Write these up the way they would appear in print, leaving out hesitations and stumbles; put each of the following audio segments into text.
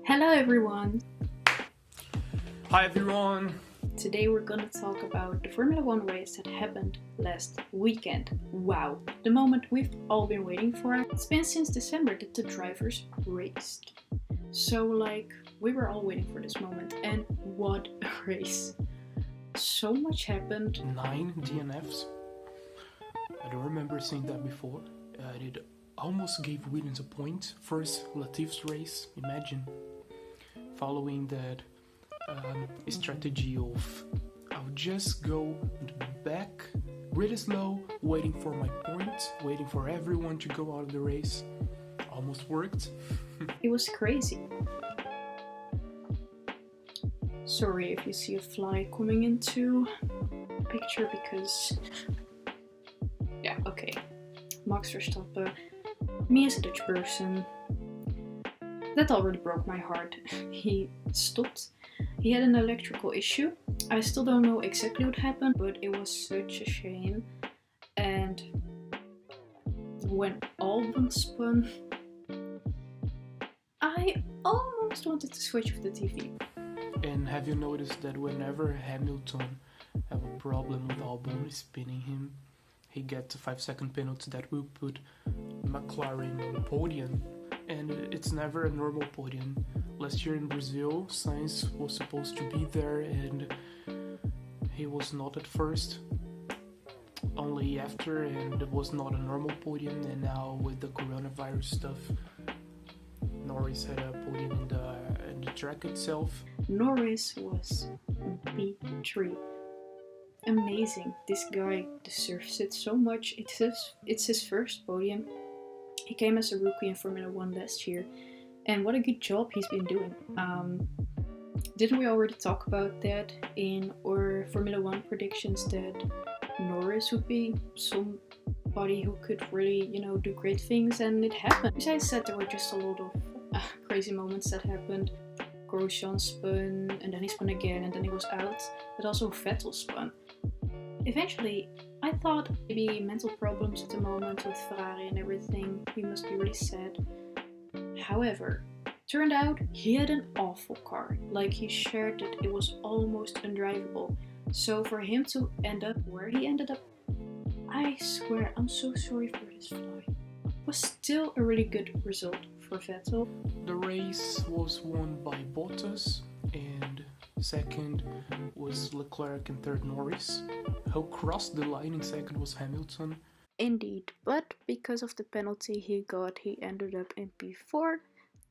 Hello everyone! Hi everyone! Today we're gonna talk about the Formula 1 race that happened last weekend. Wow, the moment we've all been waiting for. It's been since December that the drivers raced. So we were all waiting for this moment, and what a race. So much happened. 9 DNFs. I don't remember seeing that before. It almost gave Williams a point. First Latifi's race, imagine. Following that strategy of I'll just go back really slow, waiting for my point, waiting for everyone to go out of the race. Almost worked. It was crazy. Sorry if you see a fly coming into the picture because... Yeah, okay. Max Verstappen, me as a Dutch person, that already broke my heart. He stopped. He had an electrical issue. I still don't know exactly what happened, but it was such a shame. And when Albon spun, I almost wanted to switch off the TV. And have you noticed that whenever Hamilton have a problem with Albon spinning him, he gets a 5-second penalty that will put McLaren on the podium, and it's never a normal podium. Last year in Brazil, Sainz was supposed to be there and he was not at first, only after, and it was not a normal podium. And now with the coronavirus stuff, Norris had a podium in the track itself. Norris was P3. Amazing. This guy deserves it so much. It's his first podium. He came as a rookie in Formula 1 last year, and what a good job he's been doing. Didn't we already talk about that in our Formula 1 predictions, that Norris would be somebody who could really, do great things, and it happened. As I said, there were just a lot of crazy moments that happened. Grosjean spun, and then he spun again, and then he was out. But also Vettel spun. Eventually, I thought maybe mental problems at the moment with Ferrari and everything. He must be really sad. However, turned out he had an awful car. He shared that it was almost undrivable. So for him to end up where he ended up, I swear, I'm so sorry for this fly. Was still a really good result for Vettel. The race was won by Bottas, and second was Leclerc, and third Norris. Who crossed the line in second was Hamilton. Indeed, but because of the penalty he got, he ended up in P4.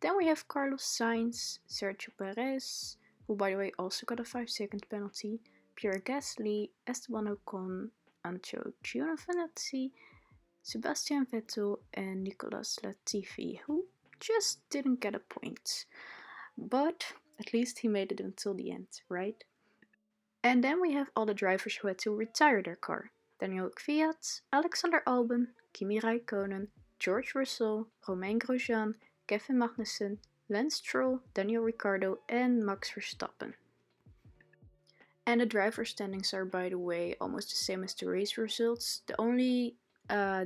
Then we have Carlos Sainz, Sergio Perez, who by the way also got a 5-second penalty, Pierre Gasly, Esteban Ocon, Antonio Giovinazzi, Sebastian Vettel, and Nicolas Latifi, who just didn't get a point. But at least he made it until the end, right? And then we have all the drivers who had to retire their car. Daniel Kvyat, Alexander Albon, Kimi Raikkonen, George Russell, Romain Grosjean, Kevin Magnussen, Lance Stroll, Daniel Ricciardo, and Max Verstappen. And the driver standings are, by the way, almost the same as the race results. The only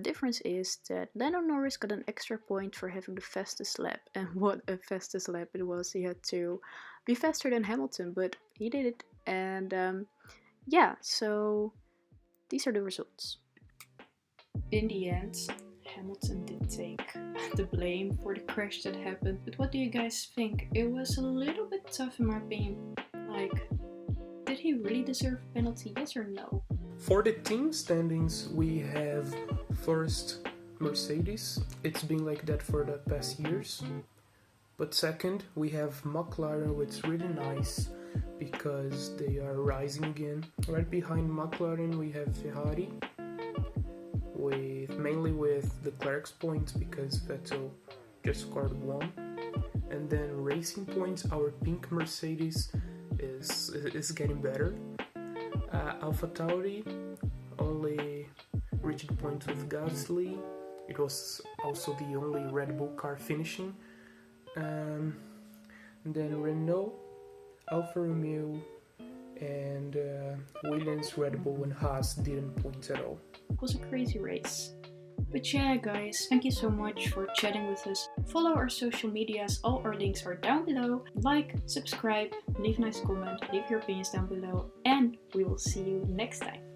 difference is that Lando Norris got an extra point for having the fastest lap. And what a fastest lap it was. He had to be faster than Hamilton, but he did it. And so these are the results. In the end, Hamilton did take the blame for the crash that happened. But what do you guys think? It was a little bit tough in my opinion. Did he really deserve a penalty, yes or no? For the team standings, we have first Mercedes. It's been like that for the past years. But second, we have McLaren, which is really nice because they are rising again. Right behind McLaren, we have Ferrari, mainly with Leclerc's points because Vettel just scored 1. And then racing points, our pink Mercedes is getting better. AlphaTauri only reached points with Gasly. It was also the only Red Bull car finishing. And then Renault, Alfa Romeo, and Williams, Red Bull, and Haas didn't point at all. It was a crazy race. But yeah, guys, thank you so much for chatting with us. Follow our social medias, all our links are down below. Like, subscribe, leave a nice comment, leave your opinions down below, and we will see you next time.